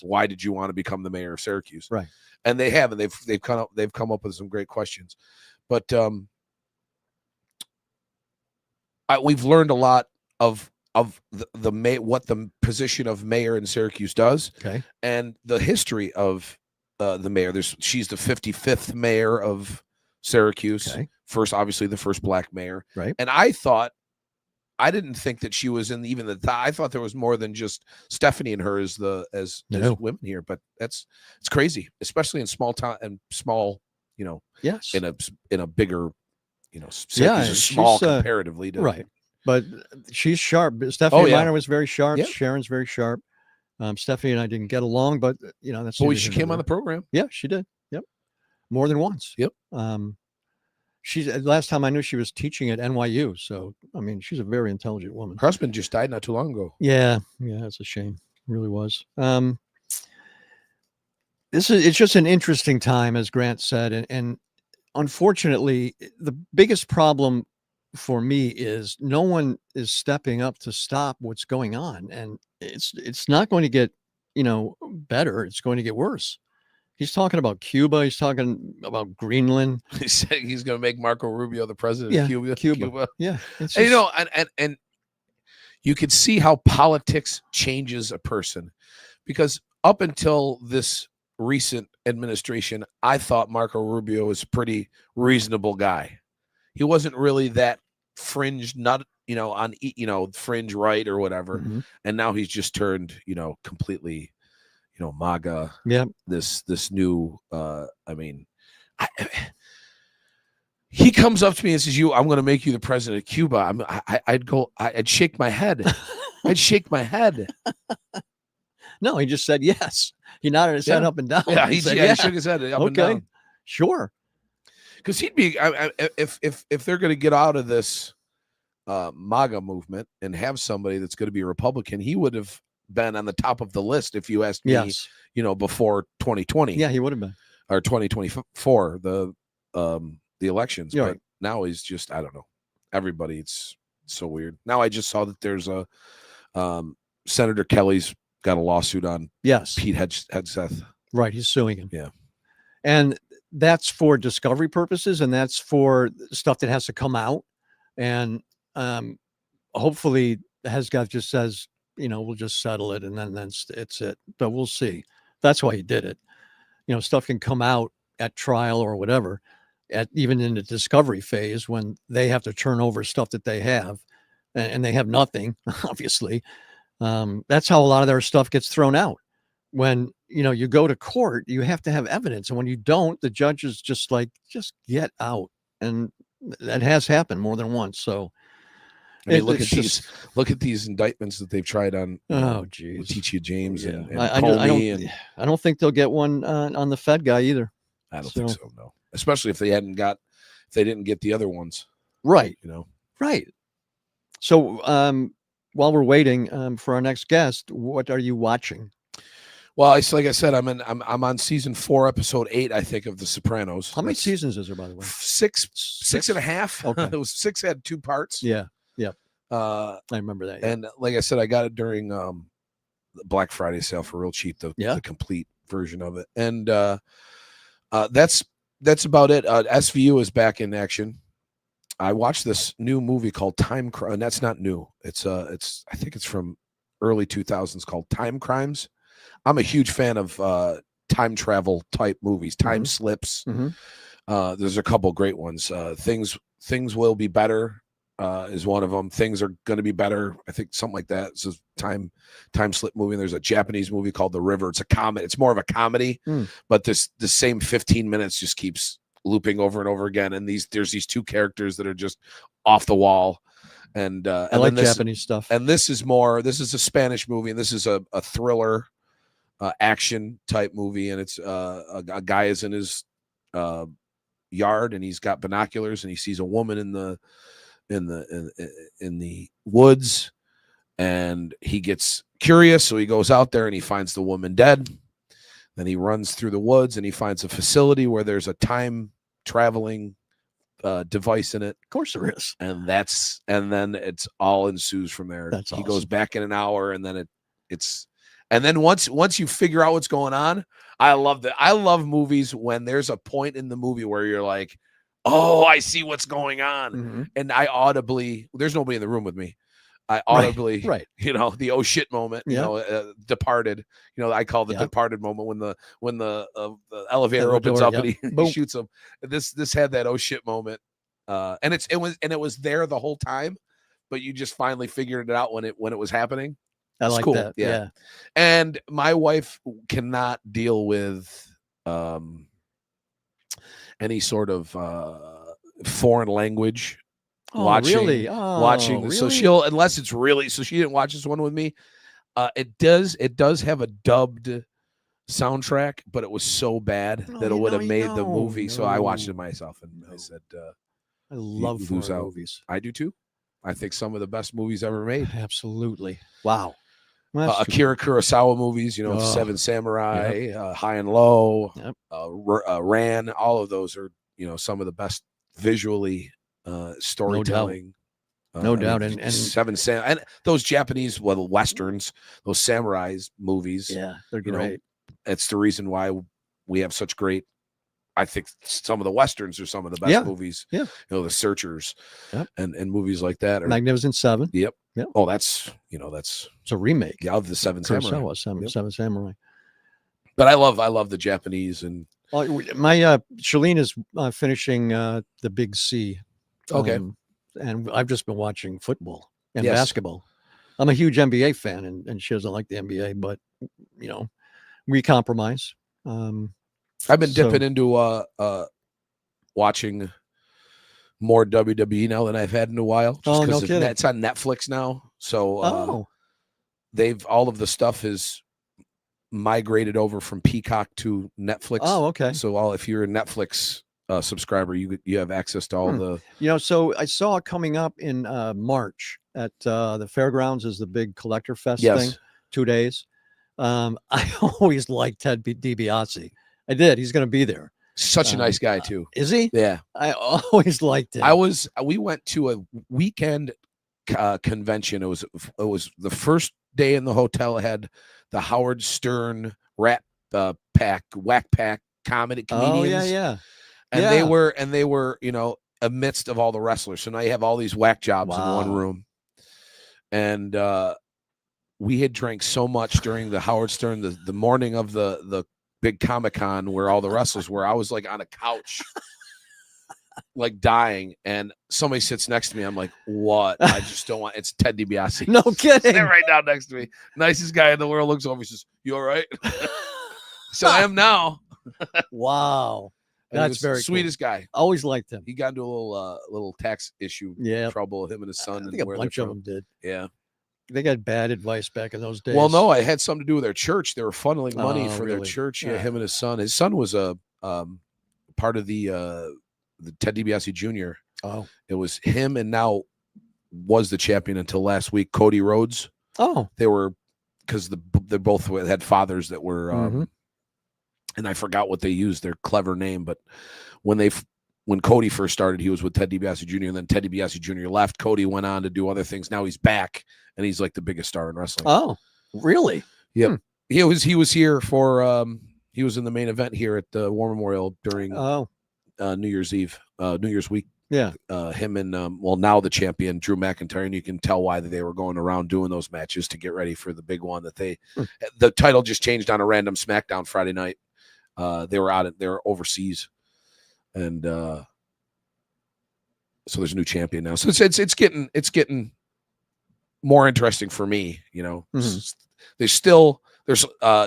why did you want to become the mayor of Syracuse? Right. And they have, and they've come up with some great questions, but we've learned a lot of what the position of mayor in Syracuse does, and the history of the mayor. She's the 55th mayor of Syracuse. Obviously the first black mayor. Right. And I didn't think that she was in even the I thought there was more than just Stephanie and her as women here, but it's crazy, especially in small town and small, yes, in a bigger, Syracuse is small comparatively to right. But she's sharp. Stephanie Miner was very sharp. Yep. Sharon's very sharp. Stephanie and I didn't get along, but that's. Boy, she came on the program. Yeah, she did. Yep, more than once. Yep. She's last time I knew she was teaching at NYU. So I mean, she's a very intelligent woman. Her husband just died not too long ago. Yeah, that's a shame. It really was. It's just an interesting time, as Grant said, and unfortunately, the biggest problem for me is no one is stepping up to stop what's going on, and it's not going to get better. It's going to get worse. He's talking about Cuba. He's talking about Greenland. He said he's going to make Marco Rubio the president of Cuba. Yeah, just, and you could see how politics changes a person, because up until this recent administration, I thought Marco Rubio was a pretty reasonable guy. He wasn't really that fringe, not on fringe right or whatever. Mm-hmm. And now he's just turned completely MAGA. Yeah, this new He comes up to me and says, I'm going to make you the president of Cuba. I'd shake my head. I'd shake my head. No, he just said yes. He nodded his head up and down. Yeah, he he shook his head up and down. Sure. Because he'd be, if they're going to get out of this MAGA movement and have somebody that's going to be a Republican, he would have been on the top of the list if you asked me, before 2020. Yeah, he would have been. Or 2024, the elections. Yeah, but now he's just, I don't know. Everybody, it's so weird. Now I just saw that there's a Senator Kelly's got a lawsuit on Pete Hegseth. Right, he's suing him. Yeah. And that's for discovery purposes, and that's for stuff that has to come out. And hopefully Hegseth just says, we'll just settle it, and then it's it. But we'll see. That's why he did it. Stuff can come out at trial or whatever, even in the discovery phase when they have to turn over stuff that they have, and they have nothing, obviously. That's how a lot of their stuff gets thrown out. When, you go to court, you have to have evidence. And when you don't, the judge is just like, just get out. And that has happened more than once. So look at these indictments that they've tried on. Oh, geez. Letitia James and Comey. I don't think they'll get one on the Fed guy either. I don't think so. No, especially if they didn't get the other ones. Right. Right. So while we're waiting for our next guest, what are you watching? Well, like I said, I'm on season 4, episode 8, I think, of The Sopranos. How many seasons is there, by the way? 6 and a half. Okay. It was 6, had 2 parts. Yeah. I remember that. Yeah. And like I said, I got it during the Black Friday sale for real cheap, the complete version of it. And that's about it. SVU is back in action. I watched this new movie called Time Crime, and that's not new. It's I think it's from early 2000s, called Time Crimes. I'm a huge fan of time travel type movies, time slips. Mm-hmm. There's a couple great ones. Things Will Be Better is one of them. Things Are Going to Be Better, I think, something like that. It's a time slip movie. And there's a Japanese movie called The River. It's a comedy. It's more of a comedy, but the same 15 minutes just keeps looping over and over again. And there's these 2 characters that are just off the wall. And I like Japanese stuff. And this is a Spanish movie, and this is a thriller action type movie. And it's a guy is in his yard, and he's got binoculars, and he sees a woman in the woods, and he gets curious, so he goes out there and he finds the woman dead. Then he runs through the woods and he finds a facility where there's a time traveling device in it. Of course there is. And then it's all ensues from there. That's awesome. He goes back in an hour, and then and then once you figure out what's going on, I love that. I love movies when there's a point in the movie where you're like, oh, I see what's going on. Mm-hmm. And I audibly, there's nobody in the room with me. I audibly, right. The oh shit moment, Departed, I call the Departed moment when the elevator opens up and he shoots him. This had that oh shit moment. And it was there the whole time, but you just finally figured it out when it was happening. I like cool. that. Yeah. And my wife cannot deal with any sort of foreign language watching. Really? Watching. Really? So she didn't watch this one with me. It does have a dubbed soundtrack, but it was so bad that it would have made the movie. So I watched it myself, and I said, I love foreign movies. I do too. I think some of the best movies ever made. Absolutely. Wow. Akira Kurosawa movies, Seven Samurai, High and Low, Ran, all of those are, some of the best visually storytelling. No doubt. And Seven Samurai, and those Japanese, westerns, those samurais movies. Yeah, they're great. It's the reason why we have such great, I think some of the westerns are some of the best movies. Yeah. The Searchers and movies like that. Magnificent Seven. Yep. Yep. Oh, it's a remake. Yeah, of the Seven Samurai. Seven Samurai. But I love the Japanese, and my Shalene is finishing the Big C. Okay. And I've just been watching football and basketball. I'm a huge NBA fan, and she doesn't like the NBA, but we compromise. I've been dipping into watching more WWE now than I've had in a while. Just Oh, no 'cause kidding. it's on Netflix now. So Oh, all of the stuff is migrated over from Peacock to Netflix. oh, okay. So if you're a Netflix subscriber, you have access to all the. So I saw it coming up in March at the fairgrounds is the big collector fest Yes. thing, 2 days. I always liked Ted DiBiase. I did. He's going to be there. Such a nice guy too. Is he? Yeah. I always liked him. We went to a weekend convention. It was the first day in the hotel. It had the Howard Stern Whack Pack comedy comedians. Oh yeah. And they were, amidst of all the wrestlers. So now you have all these whack jobs in one room. And we had drank so much during the Howard Stern, the morning of the big Comic-Con where all the wrestlers were. I was like on a couch, like dying. And somebody sits next to me. I'm like, what? I just don't want. It's Ted DiBiase. No kidding. Sitting right down next to me. Nicest guy in the world. Looks over. He says, "You all right?" So I am now. Wow. That's very sweetest cool. guy. Always liked him. He got into a little tax issue trouble. Him and his son. I think a bunch of them did. Yeah. They got bad advice back in those days. Well, no, it had something to do with their church. They were funneling money for their really? church. Yeah, Yeah. him and his son. His son was a part of the Ted DiBiase Jr. Oh. It was him, and now was the champion until last week. Cody Rhodes. Oh. They were because they both had fathers that were. And I forgot what they used, their clever name, but when Cody first started, he was with Ted DiBiase Jr. and then Ted DiBiase Jr. left. Cody went on to do other things. Now he's back and he's like the biggest star in wrestling. Oh, really? Yeah. He was here for he was in the main event here at the War Memorial during New Year's Eve, New Year's week. Yeah. Him and now the champion Drew McIntyre, and you can tell why they were going around doing those matches to get ready for the big one that the title just changed on a random SmackDown Friday night. They were overseas, and so there's a new champion now. So it's getting more interesting for me. There's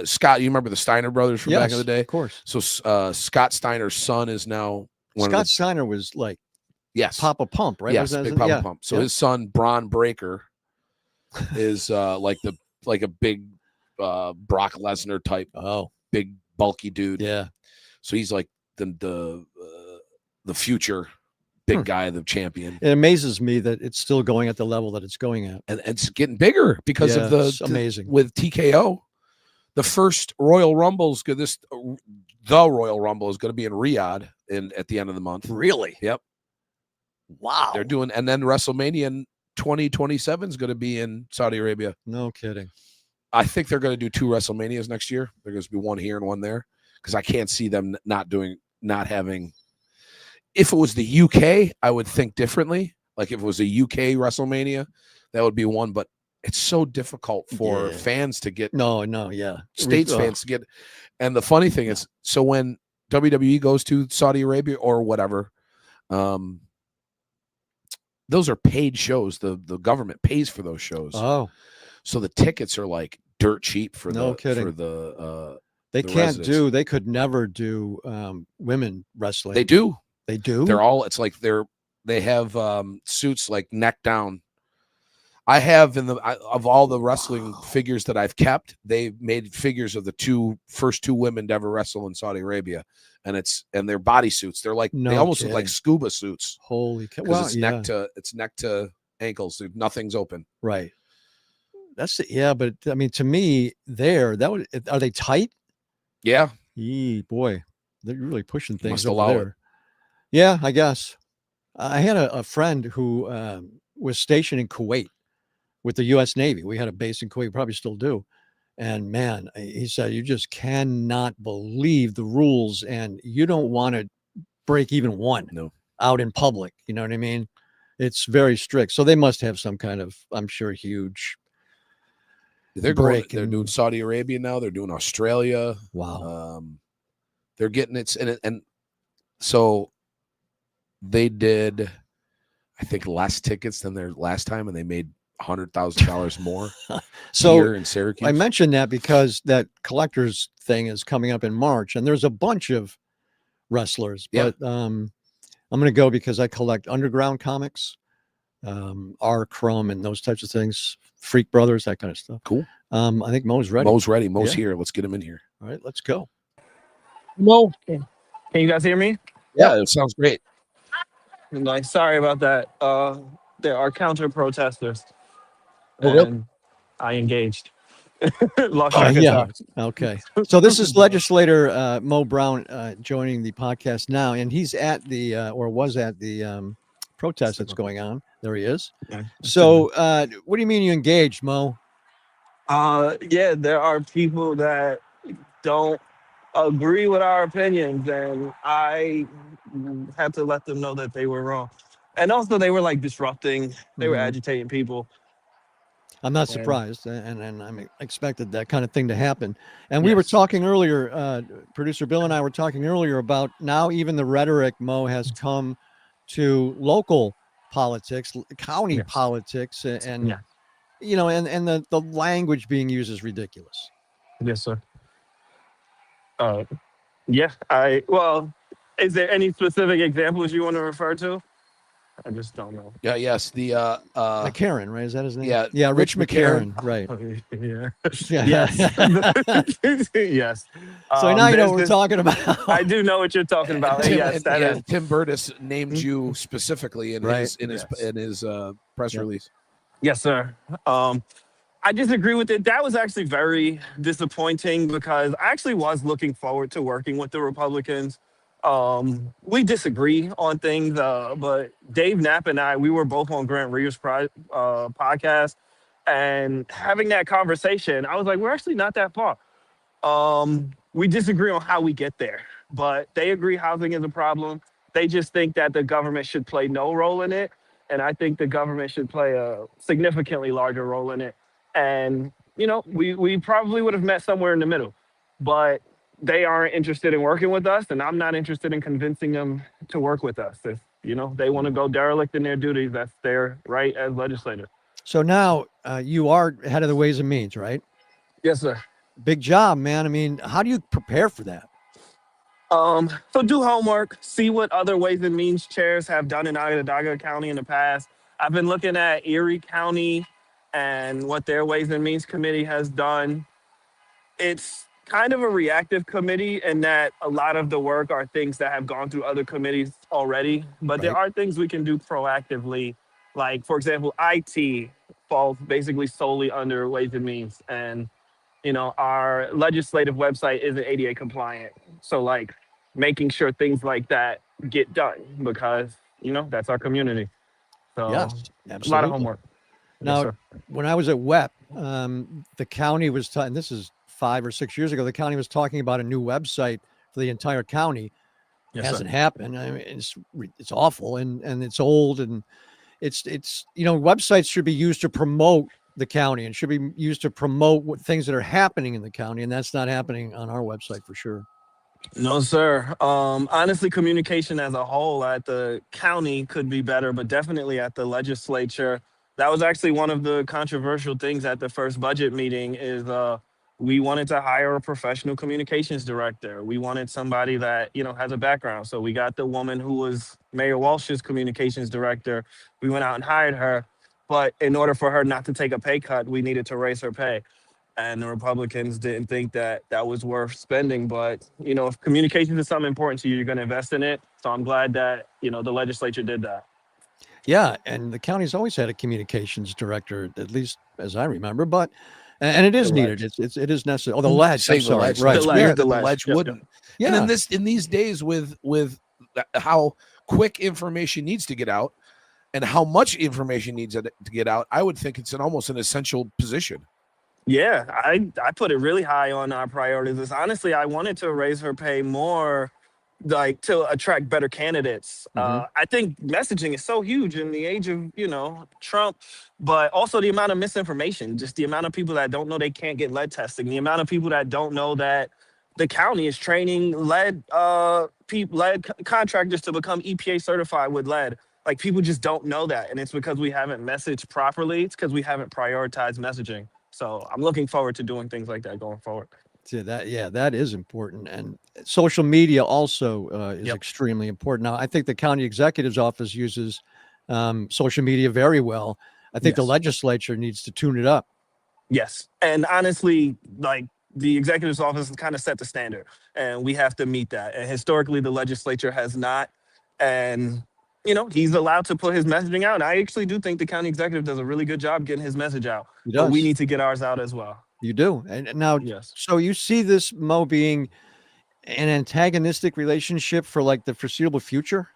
Scott. You remember the Steiner brothers from back in the day? Of course. So Scott Steiner's son is now Scott Steiner was like Papa Pump, right? Yes, big Papa Pump. So his son Braun Breaker is like a big Brock Lesnar type. Big bulky dude. Yeah. So he's like the future big guy, the champion. It amazes me that it's still going at the level that it's going at. And it's getting bigger because of it's amazing. With TKO. The first Royal Rumble is good. The Royal Rumble is going to be in Riyadh at the end of the month. Really? Yep. Wow. They're doing, and then WrestleMania in 2027 is going to be in Saudi Arabia. No kidding. I think they're going to do 2 WrestleManias next year. There's going to be one here and one there because I can't see them not having. If it was the UK, I would think differently. Like if it was a UK WrestleMania, that would be one. But it's so difficult for fans to get. States fans to get. And the funny thing is, so when WWE goes to Saudi Arabia or whatever, those are paid shows. The government pays for those shows. Oh. So the tickets are like dirt cheap for they could never do women wrestling. They do. They're all, it's like they have suits like neck down. I have of all the wrestling figures that I've kept, they made figures of the first two women to ever wrestle in Saudi Arabia. And they're bodysuits. They're like, they almost look like scuba suits. Holy cow. Well, it's neck to ankles. Nothing's open. Right. But I mean, to me, are they tight? Yeah. Boy, they're really pushing things Must over allow there. it. Yeah, I guess. I had a friend who was stationed in Kuwait with the U.S. Navy. We had a base in Kuwait, we probably still do. And man, he said, you just cannot believe the rules, and you don't want to break even one out in public. You know what I mean? It's very strict. So they must have some kind of, I'm sure, huge. They're doing Saudi Arabia now. They're doing Australia. Wow. They're getting it, and so they did, I think, less tickets than their last time, and they made $100,000 more. So here in Syracuse. I mentioned that because that collector's thing is coming up in March, and there's a bunch of wrestlers. But I'm going to go because I collect underground comics, R. Crumb and those types of things, Freak Brothers, that kind of stuff. Cool. I think Mo's ready. Mo's ready. Mo's here. Let's get him in here. All right, let's go. Mo, can you guys hear me? Yeah, it sounds great. Like, sorry about that. There are counter protesters, Oh, and I engaged. Lost track of yeah. time. Okay. So this is Legislator Mo Brown joining the podcast now, and he's at the or was at the protest that's going on. There he is. Okay. So what do you mean you engaged, Mo? Yeah, there are people that don't agree with our opinions, and I had to let them know that they were wrong. And also, they were like disrupting. They were Mhm. agitating people. I'm not And- surprised, and I expected that kind of thing to happen. And we were Yes. talking earlier, producer Bill and I were talking earlier about now even the rhetoric, Mo, has come to local politics, county Yes. politics, and Yeah. you know, and the language being used is ridiculous. Yes, sir. Yeah. Well, is there any specific examples you want to refer to? I just don't know. Yeah. Yes. The McCarran, right? Is that his name? yeah, Yeah, Rich Rich McCarran, right. Yeah. Yeah. Yes. Yes. So now you know there's what we're this- talking about. I do know what you're talking about. Tim, Yes, that is. Tim Burtis named you specifically in Right. his press Yep. release. Yes, sir. I disagree with it. That was actually very disappointing because I actually was looking forward to working with the Republicans. We disagree on things, but Dave Knapp and I, we were both on Grant Reeher's podcast, and having that conversation, I was like, we're actually not that far. We disagree on how we get there, but they agree housing is a problem. They just think that the government should play no role in it. And I think the government should play a significantly larger role in it. And, we probably would have met somewhere in the middle, but they aren't interested in working with us. And I'm not interested in convincing them to work with us. If, they want to go derelict in their duties, that's their right as legislator. So now you are head of the Ways and Means, right? Yes, sir. Big job, man. I mean, how do you prepare for that? So do homework, see what other Ways and Means chairs have done in Onondaga County in the past. I've been looking at Erie County and what their Ways and Means committee has done. It's kind of a reactive committee in that a lot of the work are things that have gone through other committees already, but there are things we can do proactively. Like, for example, IT falls basically solely under Ways and Means, and our legislative website isn't ADA compliant. So like making sure things like that get done because, that's our community. So Yes, a lot absolutely. of homework. Now, Yes, sir. when I was at WEP, the county was, and this is 5 or 6 years ago, the county was talking about a new website for the entire county. Yes, Hasn't sir. happened. I mean, it's awful and it's old, and it's websites should be used to promote the county and should be used to promote things that are happening in the county, and that's not happening on our website for sure. No, sir. Honestly, communication as a whole at the county could be better, but definitely at the legislature. That was actually one of the controversial things at the first budget meeting is we wanted to hire a professional communications director. We wanted somebody that, has a background. So we got the woman who was Mayor Walsh's communications director. We went out and hired her. But in order for her not to take a pay cut, we needed to raise her pay. And the Republicans didn't think that that was worth spending. But, if communications is something important to you, you're going to invest in it. So I'm glad that, the legislature did that. Yeah, and the county's always had a communications director, at least as I remember, but and it is The needed. It is necessary. Oh, the ledge. Saying I'm sorry. the ledge. Right. It's The weird ledge, that the the ledge. ledge Yep, wouldn't. Yeah. And in these days with how quick information needs to get out and how much information needs to get out, I would think it's almost an essential position. Yeah, I put it really high on our priorities list. Honestly, I wanted to raise her pay more, like to attract better candidates. I think messaging is so huge in the age of, Trump, but also the amount of misinformation, just the amount of people that don't know they can't get lead testing, the amount of people that don't know that the county is training lead contractors to become EPA certified with lead. Like people just don't know that. And it's because we haven't messaged properly. It's because we haven't prioritized messaging. So I'm looking forward to doing things like that going forward. that is important. And social media also is Yep. extremely important. Now, I think the county executive's office uses social media very well. I think the Yes. legislature needs to tune it up. Yes. And honestly, like the executive's office has kind of set the standard and we have to meet that. And historically, the legislature has not. And, he's allowed to put his messaging out. And I actually do think the county executive does a really good job getting his message out. He But we does. need to get ours out as well. You do. And now, Yes. so you see this, Mo, being an antagonistic relationship for like the foreseeable future?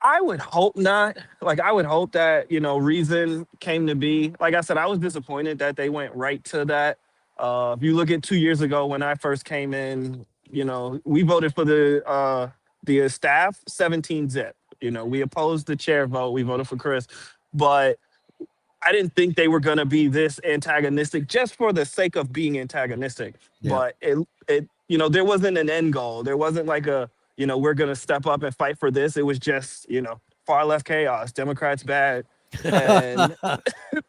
I would hope not. Like, I would hope that, reason came to be. Like I said, I was disappointed that they went right to that. If you look at 2 years ago when I first came in, we voted for the staff 17 zip. We opposed the chair vote. We voted for Chris. But I didn't think they were going to be this antagonistic just for the sake of being antagonistic. Yeah. But it there wasn't an end goal. There wasn't like a, we're going to step up and fight for this. It was just, far left chaos, Democrats bad. And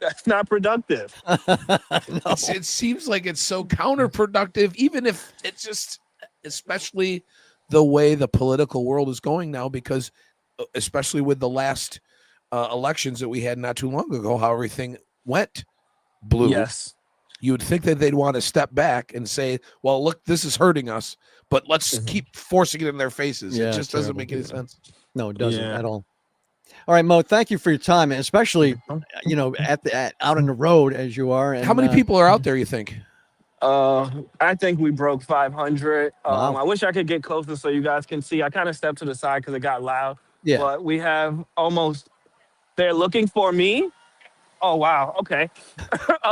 that's not productive. No. It seems like it's so counterproductive, even if it's just, especially the way the political world is going now, because especially with the last elections that we had not too long ago, how everything went blue. Yes. You would think that they'd want to step back and say, well, look, this is hurting us, but let's keep forcing it in their faces. Yeah, it just doesn't terrible. make any sense. No, it doesn't Yeah. at all. All right, Mo, thank you for your time, and especially, out on the road as you are. And, How many people are out there, you think? I think we broke 500. Wow. I wish I could get closer so you guys can see. I kind of stepped to the side because it got loud. Yeah. But we have almost, they're looking for me. Oh, wow. Okay.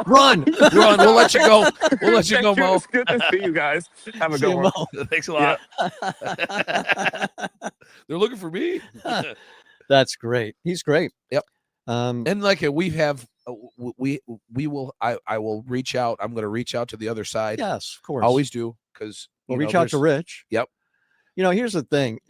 Run. Run. We'll let you go. We'll let you go, Thank you. Mo. It's good to see you guys. Have a See good you, one. Mo. Thanks a lot. They're looking for me. That's great. He's great. Yep. And like we have, we will. I will reach out. I'm going to reach out to the other side. yes, of course. Always do, because We'll reach out to Rich. Yep. Here's the thing.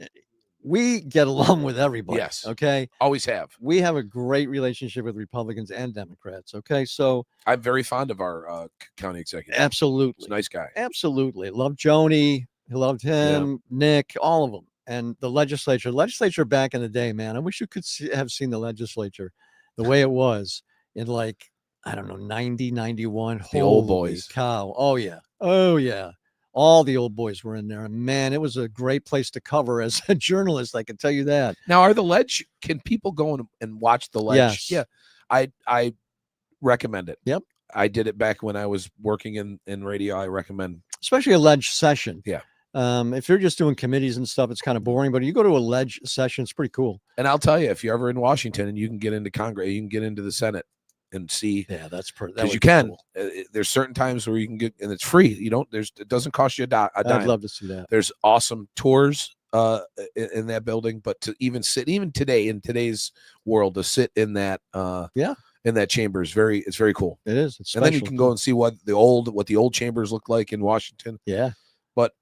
We get along with everybody. Yes. Okay. Always have. We have a great relationship with Republicans and Democrats. Okay. So I'm very fond of our county executive. He's absolutely. a nice guy. Absolutely. Loved Joni. He loved him, Nick, all of them. And the legislature back in the day, man, I wish you could have seen the legislature the way it was in 90, 91. The old Holy boys. cow. Oh, yeah. Oh, yeah. All the old boys were in there. And man, it was a great place to cover as a journalist. I can tell you that. Now, can people go and watch the ledge? Yes. Yeah. I recommend it. Yep. I did it back when I was working in radio. I recommend. Especially a ledge session. Yeah. If you're just doing committees and stuff, it's kind of boring, but you go to a ledge session, it's pretty cool. And I'll tell you, if you're ever in Washington and you can get into Congress, you can get into the Senate and see. Yeah, that's because you can. Cool. There's certain times where you can get, and it's free. It doesn't cost you a dime. I'd love to see that. There's awesome tours in that building, but to even today in today's world, to sit in that in that chamber is it's very cool. It is. It's and then you can go and see what the old chambers look like in Washington. Yeah. But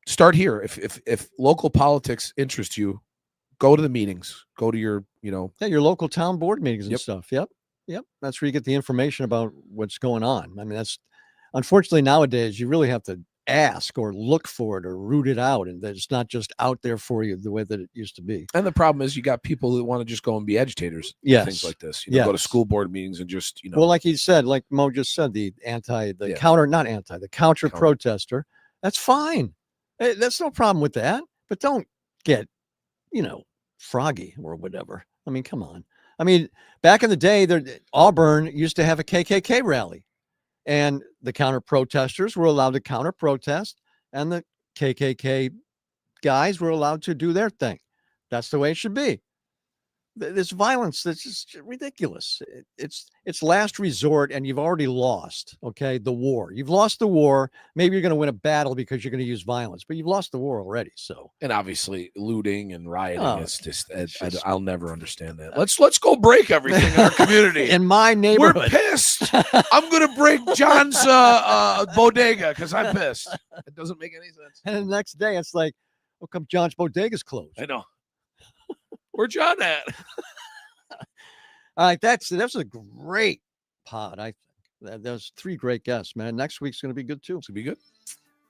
start here. If local politics interest you, go to the meetings. Go to your your local town board meetings and Yep. stuff. Yep. That's where you get the information about what's going on. I mean, that's unfortunately nowadays you really have to ask or look for it or root it out, and it's not just out there for you the way that it used to be. And the problem is you got people that want to just go and be agitators. Yes. Things like this. Go to Yes. school board meetings and just Well, like he said, like Mo just said, the counter protester. That's fine. That's no problem with that. But don't get, froggy or whatever. I mean, come on. I mean, back in the day, Auburn used to have a KKK rally, and the counter protesters were allowed to counter protest, and the KKK guys were allowed to do their thing. That's the way it should be. This violence that's just ridiculous. It's last resort, and you've already lost. Okay, the war. You've lost the war. Maybe you're going to win a battle because you're going to use violence, but you've lost the war already. So, and obviously looting and rioting. Oh, it's just I'll never understand that. Let's go break everything in our community. In my neighborhood, we're pissed. I'm going to break John's bodega because I'm pissed. It doesn't make any sense. And the next day, it's like, how come John's bodega's closed? I know. Where's John at? All right, that's a great pod. I think there's 3 great guests, man. Next week's going to be good too. It's going to be good.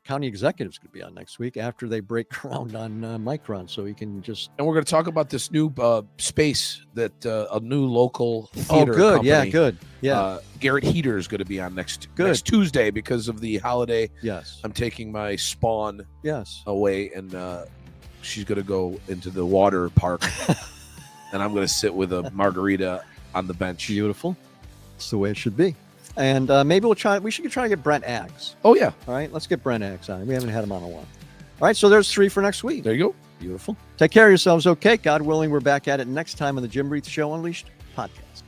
county executive's going to be on next week after they break ground on Micron, so he can just. And we're going to talk about this new space that a new local Oh, theater good. company, Yeah, good. Yeah. Garrett Heater is going to be on next Tuesday because of the holiday. Yes. I'm taking my spawn Yes. away, and she's going to go into the water park, and I'm going to sit with a margarita on the bench. Beautiful. That's the way it should be. And maybe we should try to get Brent Aggs. Oh, yeah. All right, let's get Brent Aggs on. We haven't had him on a while. All right, so there's 3 for next week. There you go. Beautiful. Take care of yourselves, okay? God willing, we're back at it next time on the Jim Reith Show Unleashed podcast.